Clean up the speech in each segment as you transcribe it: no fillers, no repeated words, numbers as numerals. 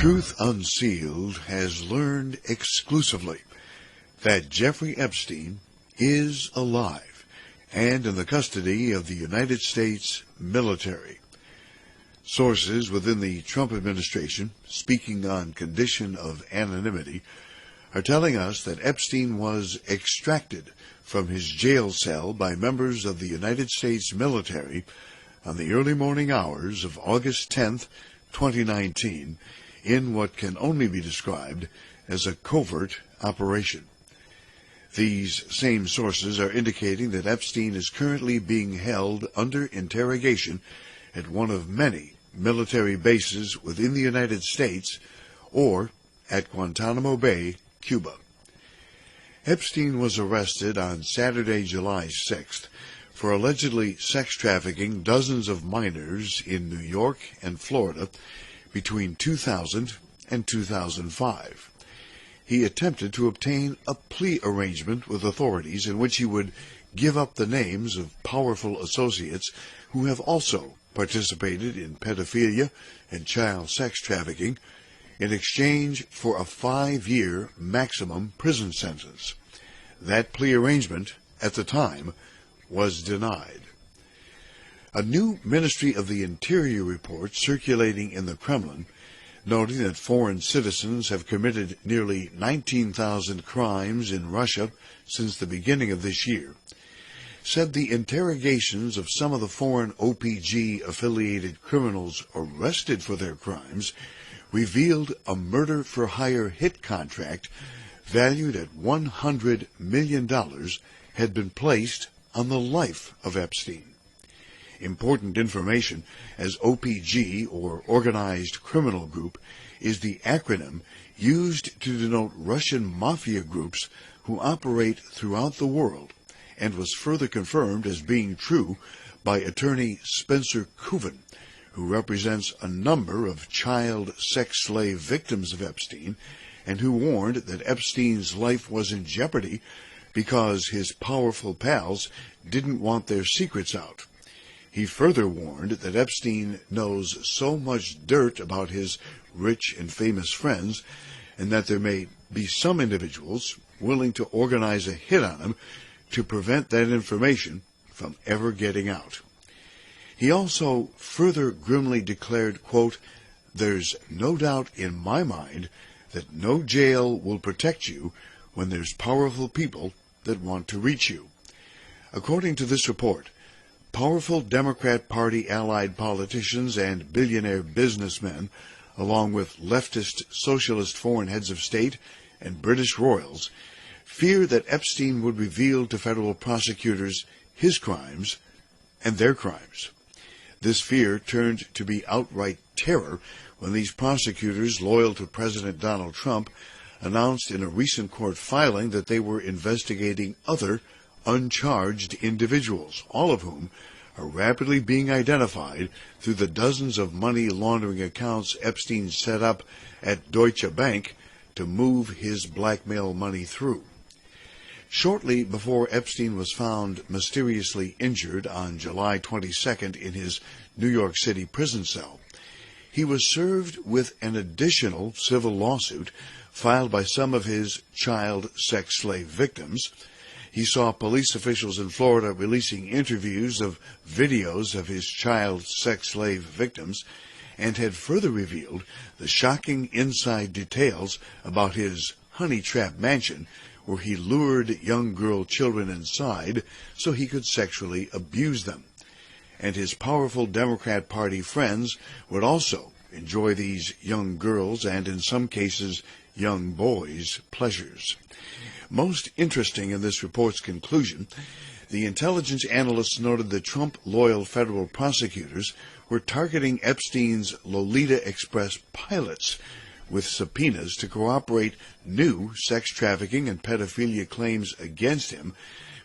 Truth Unsealed has learned exclusively that Jeffrey Epstein is alive and in the custody of the United States military. Sources within the Trump administration, speaking on condition of anonymity, are telling us that Epstein was extracted from his jail cell by members of the United States military on the early morning hours of August 10th, 2019, in what can only be described as a covert operation. These same sources are indicating that Epstein is currently being held under interrogation at one of many military bases within the United States or at Guantanamo Bay, Cuba. Epstein was arrested on Saturday, July 6th, for allegedly sex trafficking dozens of minors in New York and Florida between 2000 and 2005. He attempted to obtain a plea arrangement with authorities in which he would give up the names of powerful associates who have also participated in pedophilia and child sex trafficking in exchange for a 5-year maximum prison sentence. That plea arrangement, at the time, was denied. A new Ministry of the Interior report circulating in the Kremlin, noting that foreign citizens have committed nearly 19,000 crimes in Russia since the beginning of this year, said the interrogations of some of the foreign OPG-affiliated criminals arrested for their crimes revealed a murder-for-hire hit contract valued at $100 million had been placed on the life of Epstein. Important information, as OPG, or Organized Criminal Group, is the acronym used to denote Russian mafia groups who operate throughout the world, and was further confirmed as being true by attorney Spencer Kuvan, who represents a number of child sex slave victims of Epstein, and who warned that Epstein's life was in jeopardy because his powerful pals didn't want their secrets out. He further warned that Epstein knows so much dirt about his rich and famous friends, and that there may be some individuals willing to organize a hit on him to prevent that information from ever getting out. He also further grimly declared, quote, "There's no doubt in my mind that no jail will protect you when there's powerful people that want to reach you." According to this report, powerful Democrat Party allied politicians and billionaire businessmen, along with leftist socialist foreign heads of state and British royals, fear that Epstein would reveal to federal prosecutors his crimes and their crimes. This fear turned to be outright terror when these prosecutors, loyal to President Donald Trump, announced in a recent court filing that they were investigating other uncharged individuals, all of whom are rapidly being identified through the dozens of money laundering accounts Epstein set up at Deutsche Bank to move his blackmail money through. Shortly before Epstein was found mysteriously injured on July 22nd in his New York City prison cell, he was served with an additional civil lawsuit filed by some of his child sex slave victims. He saw police officials in Florida releasing interviews of videos of his child sex slave victims, and had further revealed the shocking inside details about his honey trap mansion, where he lured young girl children inside so he could sexually abuse them. And his powerful Democrat Party friends would also enjoy these young girls, and in some cases young boys' pleasures. Most interesting in this report's conclusion, the intelligence analysts noted that Trump-loyal federal prosecutors were targeting Epstein's Lolita Express pilots with subpoenas to corroborate new sex trafficking and pedophilia claims against him,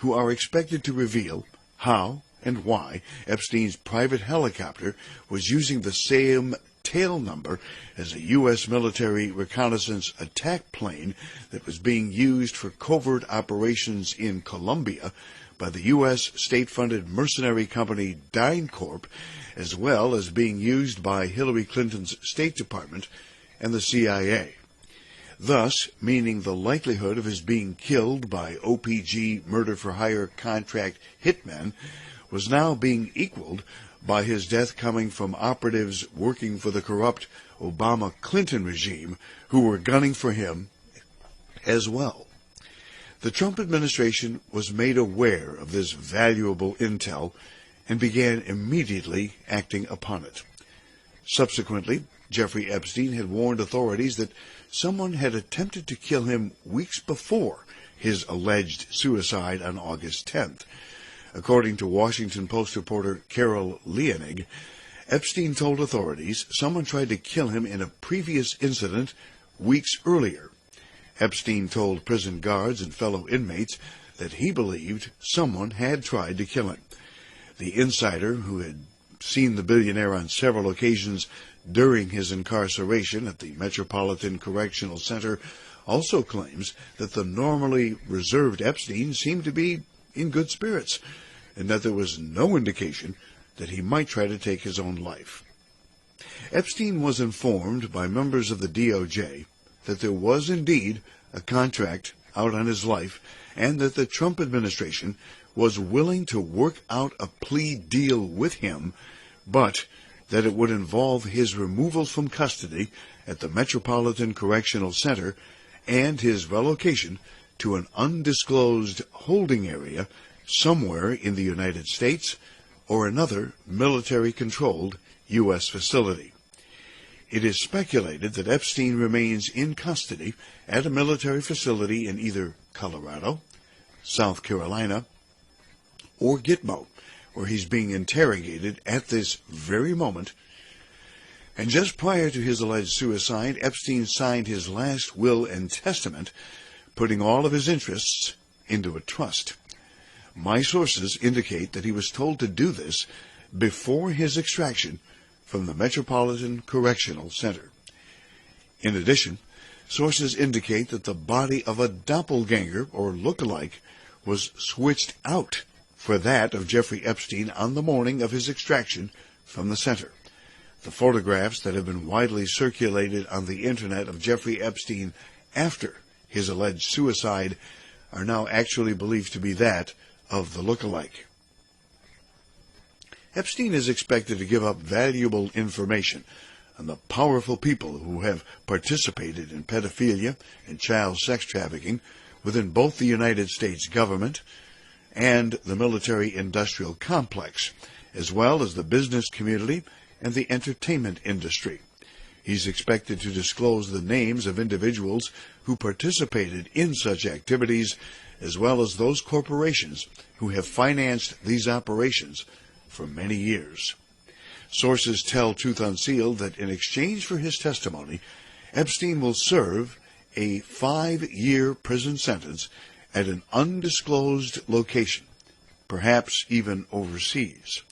who are expected to reveal how and why Epstein's private helicopter was using the same tail number as a U.S. military reconnaissance attack plane that was being used for covert operations in Colombia by the U.S. state-funded mercenary company DynCorp, as well as being used by Hillary Clinton's State Department and the CIA, thus meaning the likelihood of his being killed by OPG murder-for-hire contract hitmen was now being equaled by his death coming from operatives working for the corrupt Obama-Clinton regime who were gunning for him as well. The Trump administration was made aware of this valuable intel and began immediately acting upon it. Subsequently, Jeffrey Epstein had warned authorities that someone had attempted to kill him weeks before his alleged suicide on August 10th. According to Washington Post reporter Carol Leonig, Epstein told authorities someone tried to kill him in a previous incident weeks earlier. Epstein told prison guards and fellow inmates that he believed someone had tried to kill him. The insider, who had seen the billionaire on several occasions during his incarceration at the Metropolitan Correctional Center, also claims that the normally reserved Epstein seemed to be in good spirits, and that there was no indication that he might try to take his own life. Epstein was informed by members of the DOJ that there was indeed a contract out on his life, and that the Trump administration was willing to work out a plea deal with him, but that it would involve his removal from custody at the Metropolitan Correctional Center and his relocation to an undisclosed holding area somewhere in the United States or another military-controlled U.S. facility. It is speculated that Epstein remains in custody at a military facility in either Colorado, South Carolina, or Gitmo, where he's being interrogated at this very moment. And just prior to his alleged suicide, Epstein signed his last will and testament, putting all of his interests into a trust. My sources indicate that he was told to do this before his extraction from the Metropolitan Correctional Center. In addition, sources indicate that the body of a doppelganger or look-alike was switched out for that of Jeffrey Epstein on the morning of his extraction from the center. The photographs that have been widely circulated on the internet of Jeffrey Epstein after his alleged suicide are now actually believed to be that of the look-alike. Epstein is expected to give up valuable information on the powerful people who have participated in pedophilia and child sex trafficking within both the United States government and the military-industrial complex, as well as the business community and the entertainment industry. He's expected to disclose the names of individuals who participated in such activities, as well as those corporations who have financed these operations for many years. Sources tell Truth Unsealed that in exchange for his testimony, Epstein will serve a 5-year prison sentence at an undisclosed location, perhaps even overseas.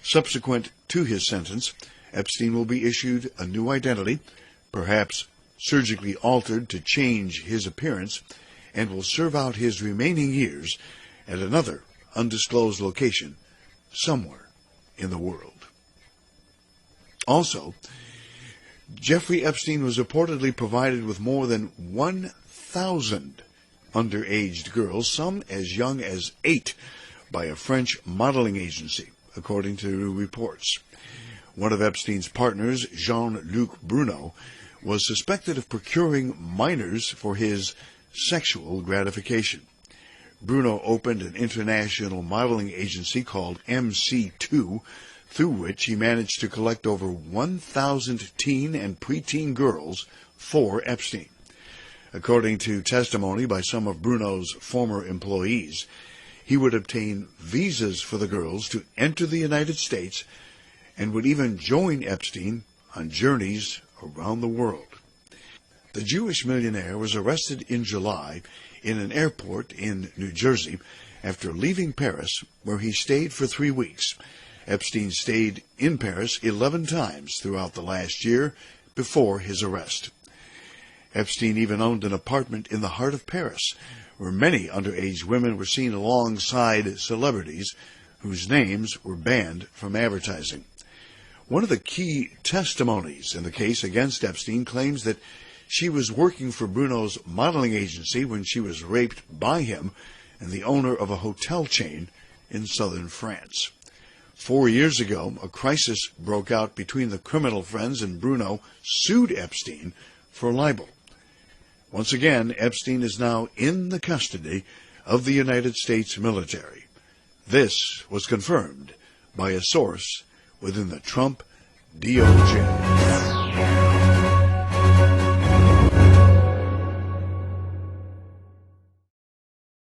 Subsequent to his sentence, Epstein will be issued a new identity, perhaps surgically altered to change his appearance, and will serve out his remaining years at another undisclosed location somewhere in the world. Also, Jeffrey Epstein was reportedly provided with more than 1,000 underage girls, some as young as 8, by a French modeling agency, according to reports. One of Epstein's partners, Jean-Luc Bruno, was suspected of procuring minors for his sexual gratification. Bruno opened an international modeling agency called MC2, through which he managed to collect over 1,000 teen and preteen girls for Epstein. According to testimony by some of Bruno's former employees, he would obtain visas for the girls to enter the United States and would even join Epstein on journeys around the world. The Jewish millionaire was arrested in July in an airport in New Jersey after leaving Paris, where he stayed for 3 weeks. Epstein stayed in Paris 11 times throughout the last year before his arrest. Epstein even owned an apartment in the heart of Paris, where many underage women were seen alongside celebrities whose names were banned from advertising. One of the key testimonies in the case against Epstein claims that she was working for Bruno's modeling agency when she was raped by him and the owner of a hotel chain in southern France. 4 years ago, a crisis broke out between the criminal friends, and Bruno sued Epstein for libel. Once again, Epstein is now in the custody of the United States military. This was confirmed by a source within the Trump DOJ.